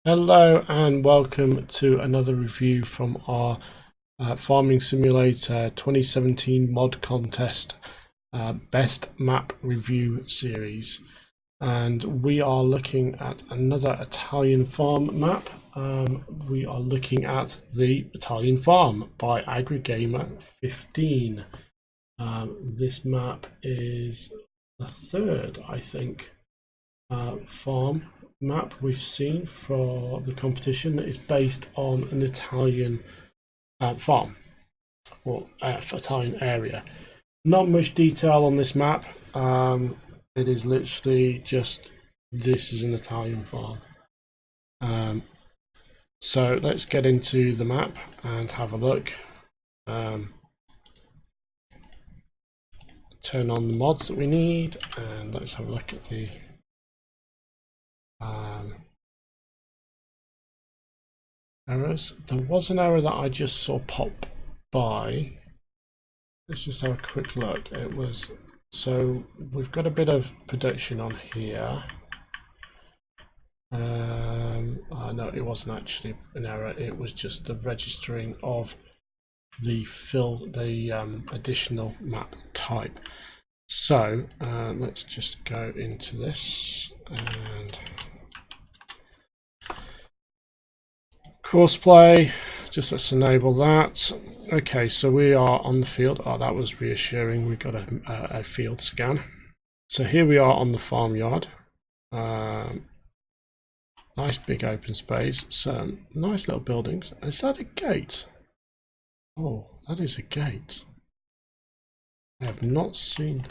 Hello and welcome to another review from our Farming Simulator 2017 Mod Contest Best Map Review series. And we are looking at another Italian farm map. We are looking at the Italian Farm by AgriGamer 15. This map is the third, I think, farm map we've seen for the competition that is based on an Italian farm or Italian area. Not much detail on this map. It is literally just this is an Italian farm. So let's get into the map and have a look. Turn on the mods that we need and let's have a look at the errors. There was an error that I just saw pop by. Let's just have a quick look. It was, so we've got a bit of production on here. No, it wasn't actually an error. It was just the registering of the additional map type. So let's just go into this and courseplay, just let's enable that. Okay, so we are on the field. Oh, that was reassuring. We got a field scan. So here we are on the farmyard. Nice big open space. Some nice little buildings. Is that a gate? Oh, that is a gate. I have not seen.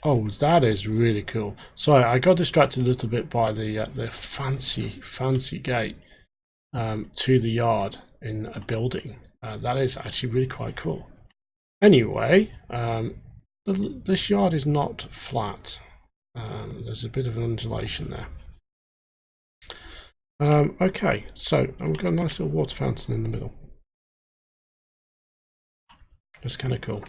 Oh, that is really cool. Sorry, I got distracted a little bit by the fancy gate to the yard in a building. That is actually really quite cool. Anyway, this yard is not flat. There's a bit of an undulation there. Okay, so we've got a nice little water fountain in the middle. That's kind of cool.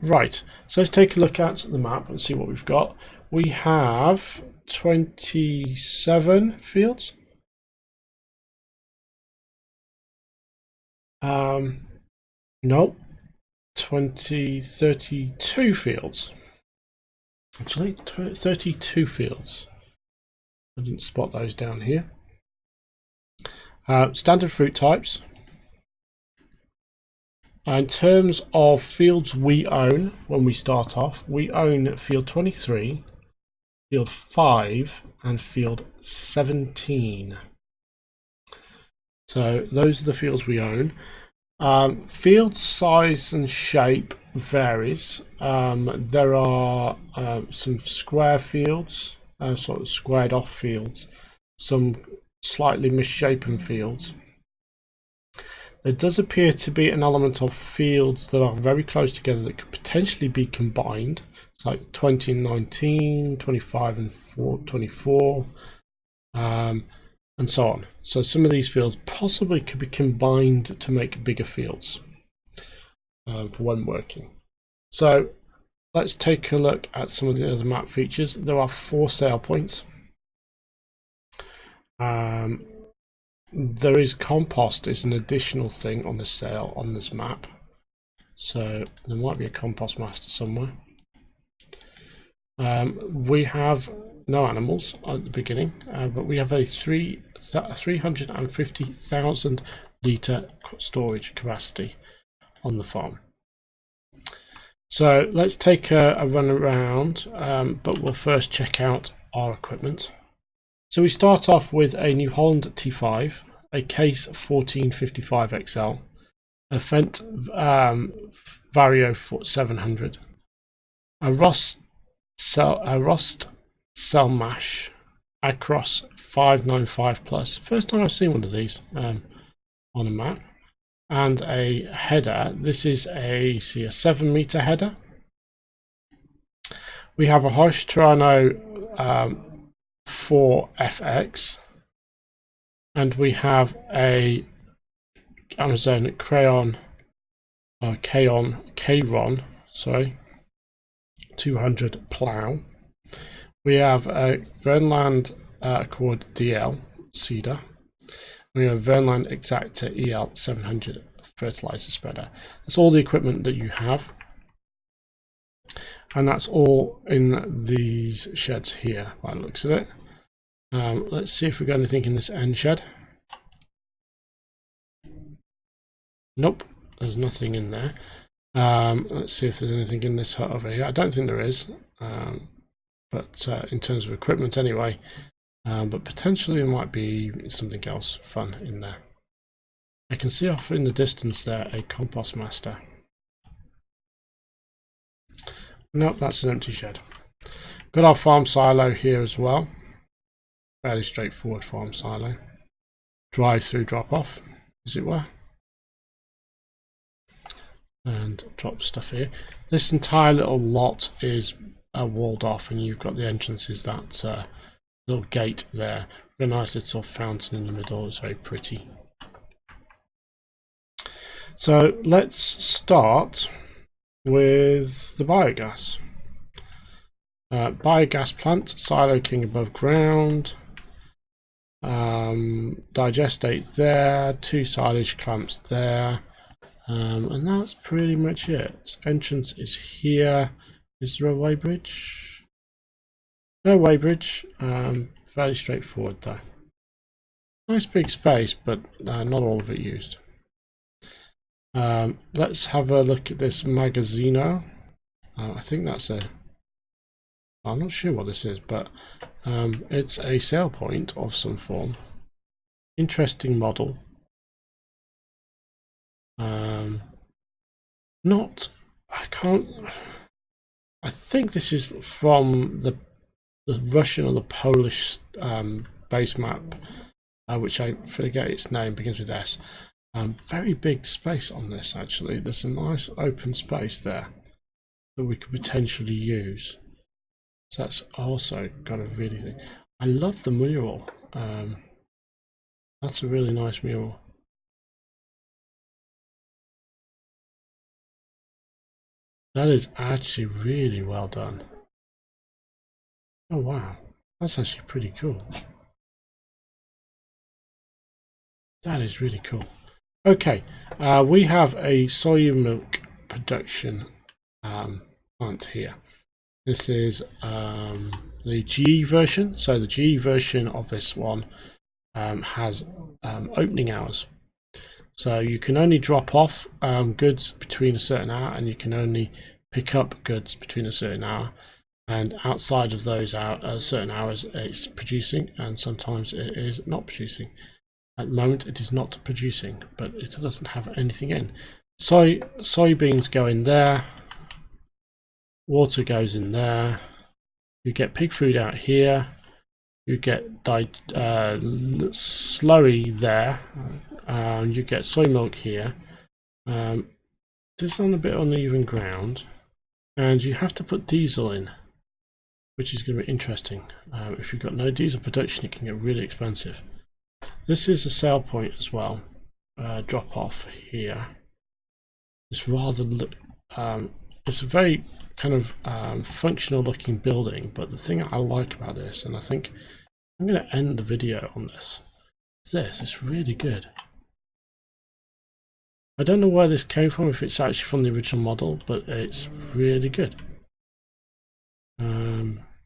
Right, so let's take a look at the map and see what we've got. We have 27 fields. No, 32 fields. Actually, 32 fields. I didn't spot those down here. Standard fruit types. In terms of fields we own when we start off, we own field 23, field 5 and field 17. So those are the fields we own. Field size and shape varies. There are some square fields, sort of squared off fields, some slightly misshapen fields. There does appear to be an element of fields that are very close together that could potentially be combined. It's like 20 and 19, 25 and 24, and so on. So some of these fields possibly could be combined to make bigger fields for when working. So let's take a look at some of the other map features. There are 4 sale points. There is compost is an additional thing on the sale on this map, so there might be a compost master somewhere. We have no animals at the beginning, but we have a 350,000 litre storage capacity on the farm. So let's take a run around, but we'll first check out our equipment. So we start off with a New Holland T5, a Case 1455 XL, a Fendt Vario 700, a Rost Selmash Across 595 Plus. First time I've seen one of these on a map. And a header. This is a 7-meter header. We have a Hosh Turano 4FX, and we have a Amazon Kron 2 200 plough. We have a Vernland Accord DL seeder. We have Vernland Exacta EL 700 fertilizer spreader. That's all the equipment that you have, and that's all in these sheds here by the looks of it. Let's see if we've got anything in this end shed. Nope, there's nothing in there. Let's see if there's anything in this hut over here. I don't think there is, but in terms of equipment anyway, but potentially there might be something else fun in there. I can see off in the distance there a compost master. Nope, that's an empty shed. Got our farm silo here as well. Fairly straightforward farm silo. Drive-through drop-off, as it were. And drop stuff here. This entire little lot is walled off, and you've got the entrances, that little gate there. A nice little fountain in the middle. It's very pretty. So let's start with the biogas. Biogas plant, silo king above ground, digestate there, 2 silage clamps there, and that's pretty much it. Entrance is here. Is there a weighbridge? No weighbridge. Fairly straightforward though. Nice big space, but not all of it used. Let's have a look at this Magazzino. I think that's a... I'm not sure what this is, but it's a sale point of some form. Interesting model. I think this is from the Russian or the Polish base map, which I forget its name, begins with S. Very big space on this actually. There's a nice open space there that we could potentially use. So that's also got a really thing. I love the mural. That's a really nice mural. That is actually really well done. Oh wow, that's actually pretty cool. That is really cool. Okay, we have a soy milk production plant here. This is the GE version. So the GE version of this one has opening hours. So you can only drop off goods between a certain hour, and you can only pick up goods between a certain hour. And outside of those certain hours, it's producing, and sometimes it is not producing. At the moment, it is not producing, but it doesn't have anything in. Soybeans go in there. Water goes in there. You get pig food out here. You get slurry there. You get soy milk here. This is on a bit uneven ground, and you have to put diesel in, which is going to be interesting. If you've got no diesel production, it can get really expensive. This is a sale point as well. Drop off here. It's rather it's a very kind of functional looking building, but the thing I like about this, and I think I'm going to end the video on this, is this. It's really good. I don't know where this came from, if it's actually from the original model, but it's really good.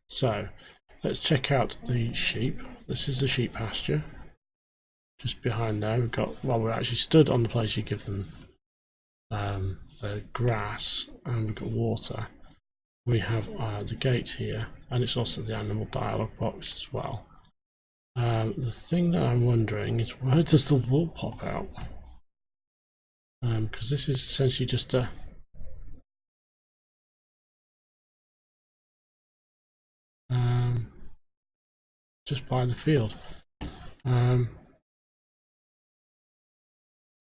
So let's check out the sheep. This is the sheep pasture. Just behind there we've got, well, we're actually stood on the place you give them the grass, and we've got water. We have the gate here, and it's also the animal dialogue box as well. The thing that I'm wondering is, where does the wool pop out? Because this is essentially just a just by the field.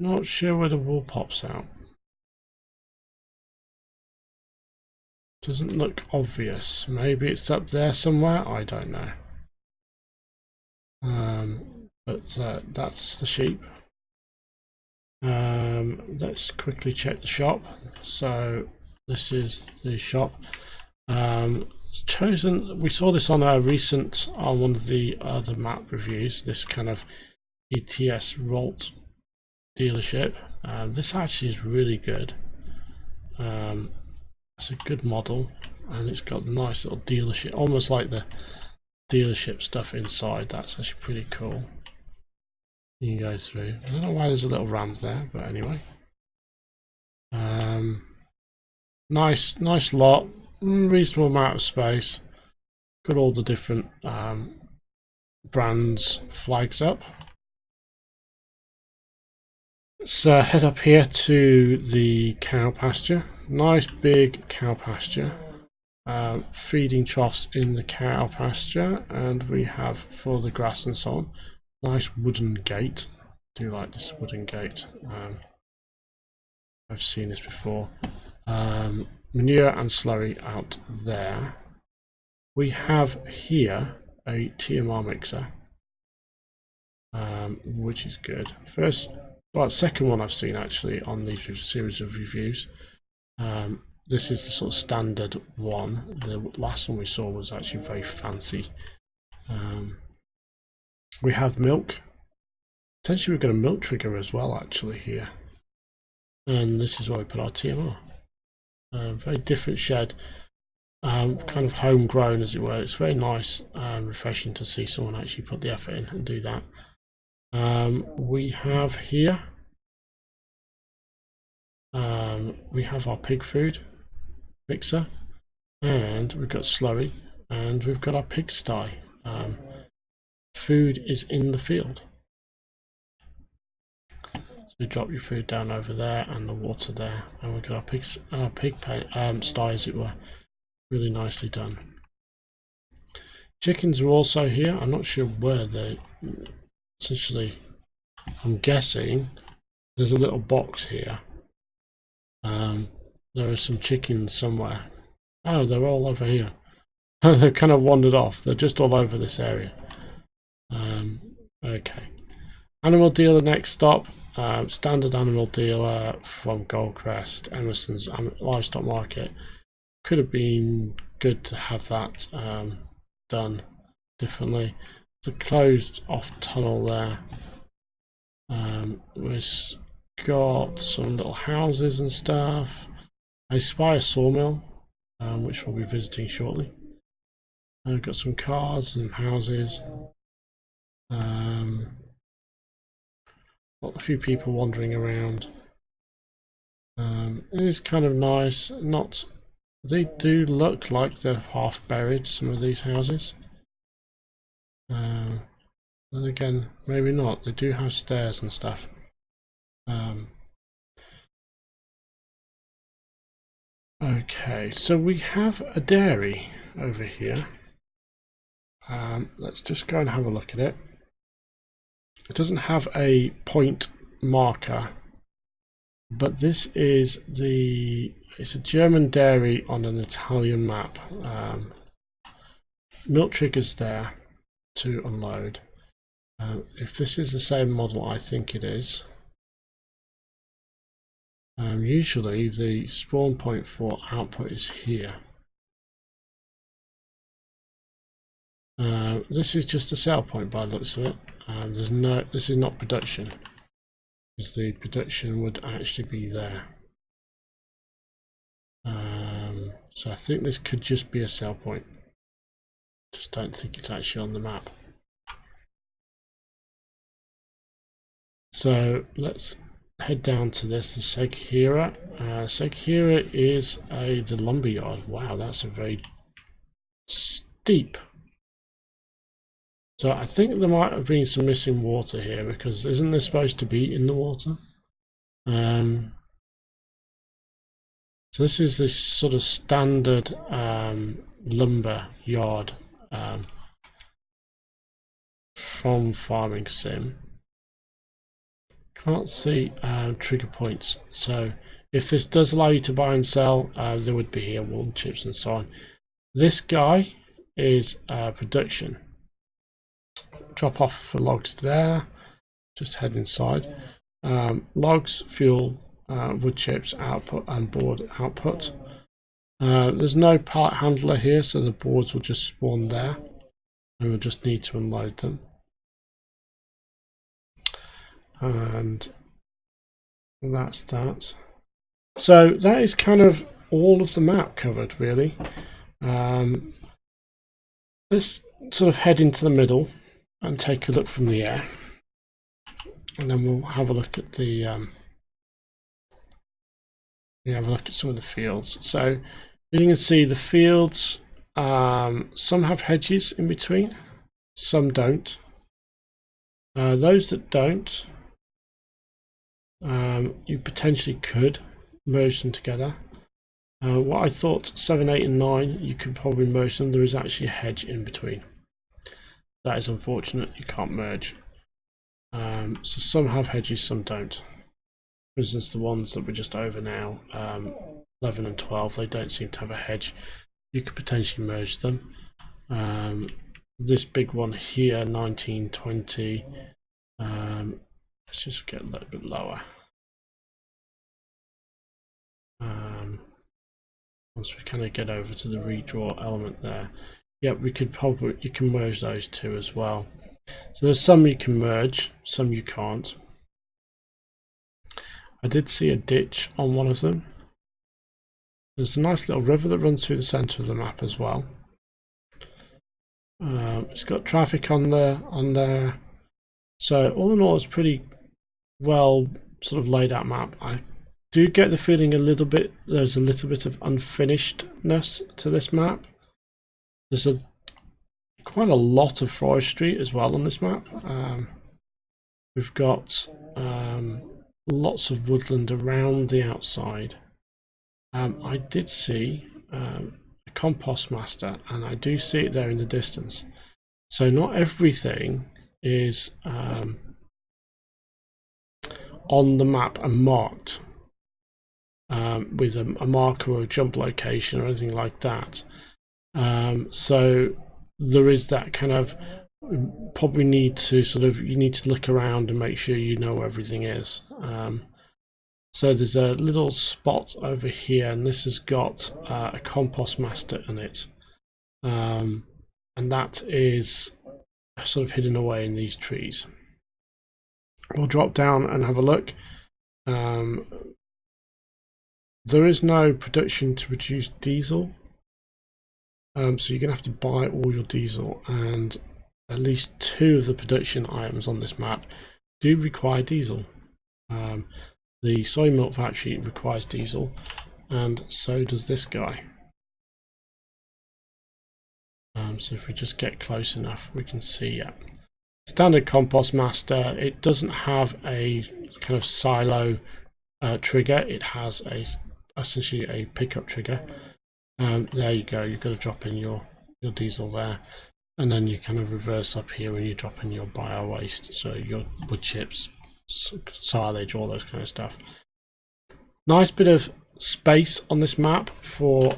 Not sure where the wool pops out. Doesn't look obvious. Maybe it's up there somewhere. I don't know. But that's the sheep. Let's quickly check the shop. So this is the shop. Chosen. We saw this on a recent on one of the other map reviews. This kind of ETS Rolt dealership. This actually is really good. It's a good model, and it's got the nice little dealership, almost like the dealership stuff inside. That's actually pretty cool. You can go through. I don't know why there's a little ramp there, but anyway. Nice lot, reasonable amount of space. Got all the different brands flags up. Let's head up here to the cow pasture. Nice big cow pasture. Feeding troughs in the cow pasture, and we have for the grass and so on. Nice wooden gate. I do like this wooden gate. I've seen this before. Manure and slurry out there. We have here a TMR mixer, which is good. Second one I've seen actually on these series of reviews. This is the sort of standard one. The last one we saw was actually very fancy. We have milk. Potentially we've got a milk trigger as well actually here. And this is where we put our TMR. Very different shed. Kind of homegrown as it were. It's very nice and refreshing to see someone actually put the effort in and do that. We have here, we have our pig food mixer, and we've got slurry, and we've got our pigsty. Food is in the field. So you drop your food down over there and the water there, and we've got our pig sty as it were. Really nicely done. Chickens are also here. I'm not sure where they're. Essentially, I'm guessing there's a little box here. There are some chickens somewhere. Oh, they're all over here. They've kind of wandered off. They're just all over this area. Okay. Animal dealer next stop. Standard animal dealer from Goldcrest, Emerson's livestock market. Could have been good to have that done differently. The closed off tunnel there. We've got some little houses and stuff. I spy a sawmill, which we'll be visiting shortly. We've got some cars and houses. Got a few people wandering around. It is kind of nice. They do look like they're half buried, some of these houses. Then again, maybe not. They do have stairs and stuff. Okay, so we have a dairy over here. Let's just go and have a look at it. It doesn't have a point marker, but this is it's a German dairy on an Italian map. Milk triggers there to unload. If this is the same model, I think it is. Usually the spawn point for output is here. This is just a sell point by the looks of it. This is not production, because the production would actually be there. So I think this could just be a sell point. Just don't think it's actually on the map. So let's head down to this, the Seghira. Seghira is the lumber yard. Wow, that's a very steep. So I think there might have been some missing water here, because isn't this supposed to be in the water? So this is this sort of standard lumber yard from Farming Sim. Can't see trigger points. So if this does allow you to buy and sell, there would be here wool chips and so on. This guy is production. Drop off for logs there. Just head inside. Logs, fuel, wood chips output and board output. There's no part handler here, so the boards will just spawn there and we'll just need to unload them. And that's that. So that is kind of all of the map covered, really. Let's sort of head into the middle and take a look from the air, and then we'll have a look at the have a look at some of the fields. So you can see the fields, some have hedges in between, some don't. Those that don't, you potentially could merge them together. What I thought 7, 8 and 9, you could probably merge them. There is actually a hedge in between. That is unfortunate, you can't merge. So some have hedges, some don't. For instance, the ones that we're just over now, 11 and 12, they don't seem to have a hedge. You could potentially merge them. This big one here, 19, 20, let's just get a little bit lower. Once we kind of get over to the redraw element there, yeah, we could probably, you can merge those two as well. So there's some you can merge, some you can't. I did see a ditch on one of them. There's a nice little river that runs through the center of the map as well. It's got traffic on there. So all in all, it's pretty well sort of laid out map. I do get the feeling there's a little bit of unfinishedness to this map. There's quite a lot of forestry as well on this map. We've got lots of woodland around the outside. I did see a compost master, and I do see it there in the distance. So not everything is on the map and marked with a marker or a jump location or anything like that. So there is that kind of, probably need to you need to look around and make sure you know where everything is. So there's a little spot over here, and this has got a compost master in it, and that is sort of hidden away in these trees. We'll drop down and have a look. There is no production to produce diesel, so you're gonna have to buy all your diesel, and at least 2 of the production items on this map do require diesel. The soy milk factory requires diesel, and so does this guy. So if we just get close enough, we can see, yeah. Standard compost master, it doesn't have a kind of silo trigger. It has essentially a pickup trigger. There you go, you've got to drop in your diesel there, and then you kind of reverse up here when you drop in your bio waste, so your wood chips, silage, all those kind of stuff. Nice bit of space on this map for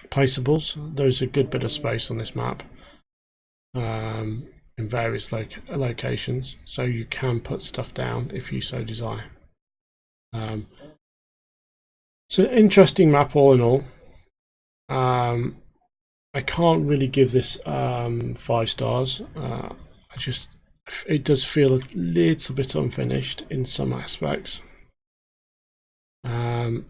placeables. There's a good bit of space on this map in various locations, so you can put stuff down if you so desire. It's an interesting map all in all. I can't really give this 5 stars. It does feel a little bit unfinished in some aspects, but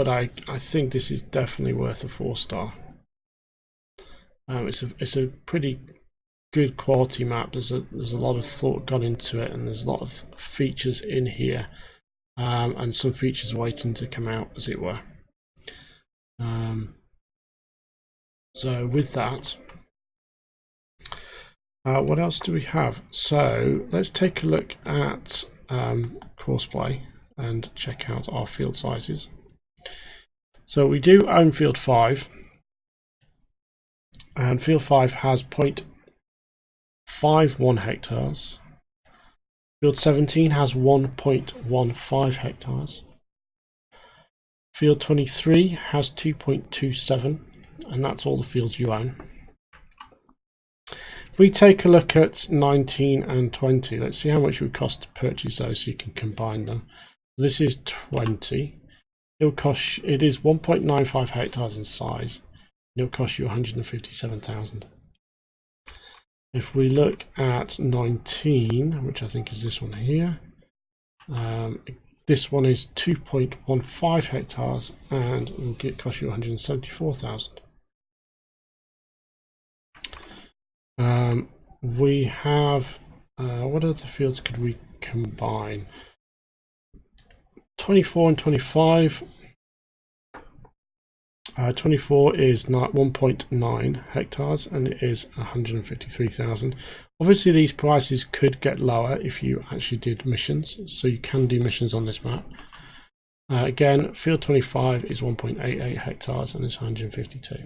I think this is definitely worth a 4-star. It's a pretty good quality map. There's a lot of thought gone into it, and there's a lot of features in here, and some features waiting to come out, as it were. So with that, what else do we have? So let's take a look at courseplay and check out our field sizes. So we do own field 5, and field 5 has 0.51 hectares. Field 17 has 1.15 hectares. Field 23 has 2.27, and that's all the fields you own. If we take a look at 19 and 20, let's see how much it would cost to purchase those so you can combine them. This is 20. it is 1.95 hectares in size. It'll cost you 157,000. If we look at 19, which I think is this one here, this one is 2.15 hectares and it will cost you 174,000. We have what other fields could we combine? 24 and 25. 24 is 1.9 hectares and it is 153,000. Obviously these prices could get lower if you actually did missions, so you can do missions on this map. Again, field 25 is 1.88 hectares and it's 152.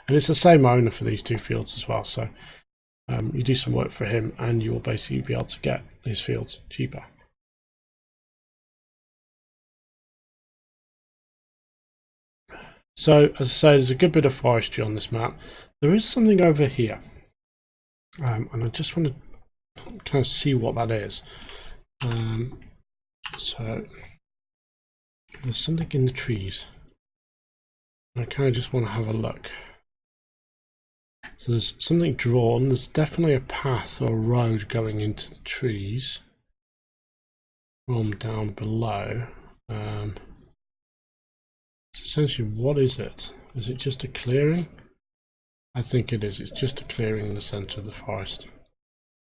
And it's the same owner for these two fields as well, so you do some work for him and you'll basically be able to get his fields cheaper. So as I say, there's a good bit of forestry on this map. There is something over here, and I just want to kind of see what that is. So there's something in the trees. I kind of just want to have a look. So there's something drawn. There's definitely a path or a road going into the trees from down below. Essentially, what is it? Is it just a clearing? I think it is. It's just a clearing in the center of the forest.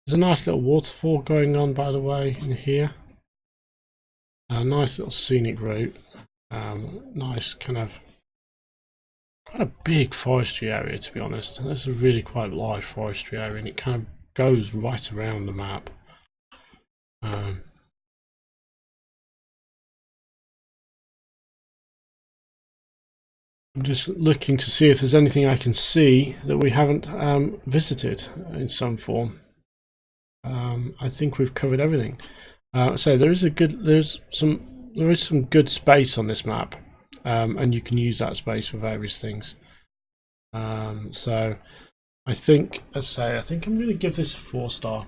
There's a nice little waterfall going on, by the way, in here. A nice little scenic route. Nice kind of quite a big forestry area, to be honest. That's a really quite large forestry area, and it kind of goes right around the map. I'm just looking to see if there's anything I can see that we haven't visited in some form. I think we've covered everything. So there is some good space on this map, and you can use that space for various things. So I think, I think I'm going to give this a 4-star,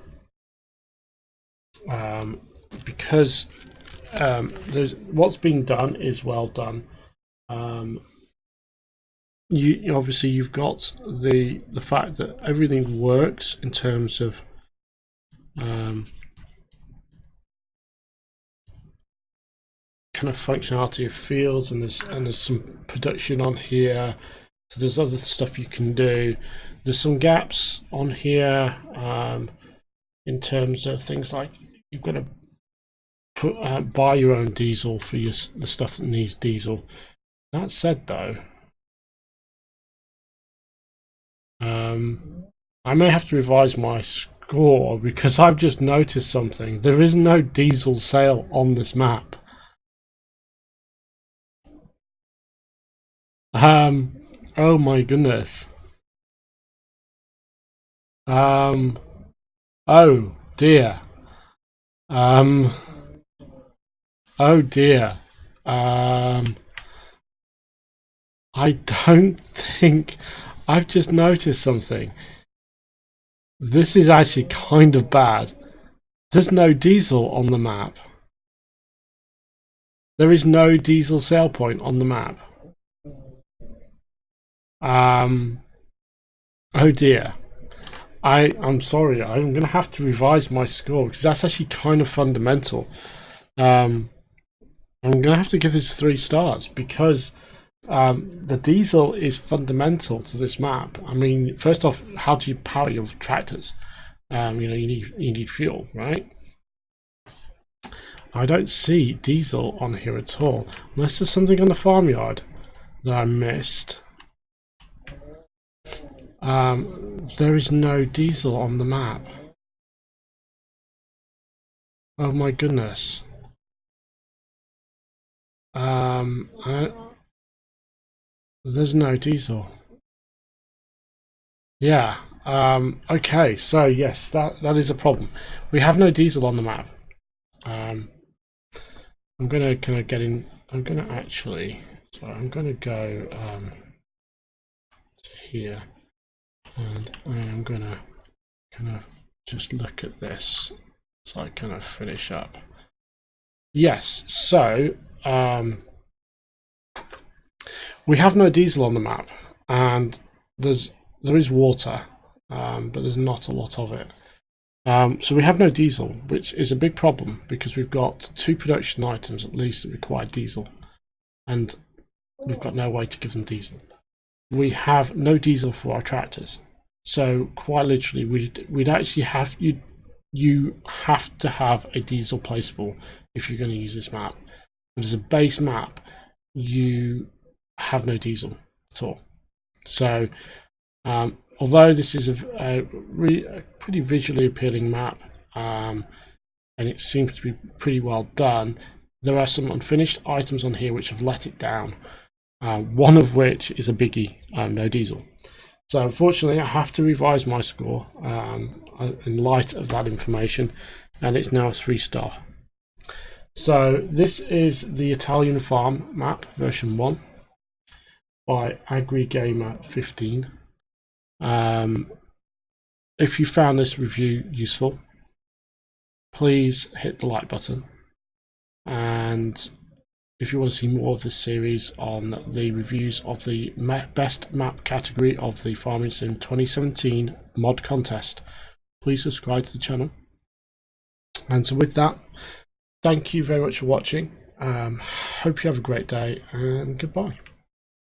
because what's being done is well done. You obviously you've got the fact that everything works in terms of kind of functionality of fields, and there's some production on here, so there's other stuff you can do. There's some gaps on here in terms of things like you've got to buy your own diesel for the stuff that needs diesel. That said, though, I may have to revise my score because I've just noticed something. There is no diesel sale on this map. Oh my goodness. Oh dear. Oh dear. I don't think I've just noticed something. This is actually kind of bad. There's no diesel on the map. There is no diesel sale point on the map. Oh dear. I'm sorry. I'm going to have to revise my score because that's actually kind of fundamental. I'm going to have to give this 3 stars because the diesel is fundamental to this map. I mean, first off, how do you power your tractors? You need fuel, right? I don't see diesel on here at all, unless there's something on the farmyard that I missed. There is no diesel on the map. Oh my goodness. There's no diesel. Yeah. Okay. So yes, that is a problem. We have no diesel on the map. I'm gonna kind of get in. I'm gonna actually. So I'm gonna go to here, and I am gonna kind of just look at this. So I kind of finish up. Yes, so we have no diesel on the map, and there is water, but there's not a lot of it. So we have no diesel, which is a big problem because we've got 2 production items at least that require diesel, and we've got no way to give them diesel. We have no diesel for our tractors, so quite literally we'd actually have you have to have a diesel placeable if you're going to use this map. But as a base map, you have no diesel at all. So although this is a pretty visually appealing map, and it seems to be pretty well done, there are some unfinished items on here which have let it down. One of which is a biggie, no diesel. So unfortunately I have to revise my score in light of that information, and it's now a 3-star. So this is the Italian Farm map version 1 by AgriGamer15. If you found this review useful, please hit the like button, and if you want to see more of this series on the reviews of the best map category of the Farming Sim 2017 mod contest, please subscribe to the channel. And so with that, thank you very much for watching. Hope you have a great day, and goodbye.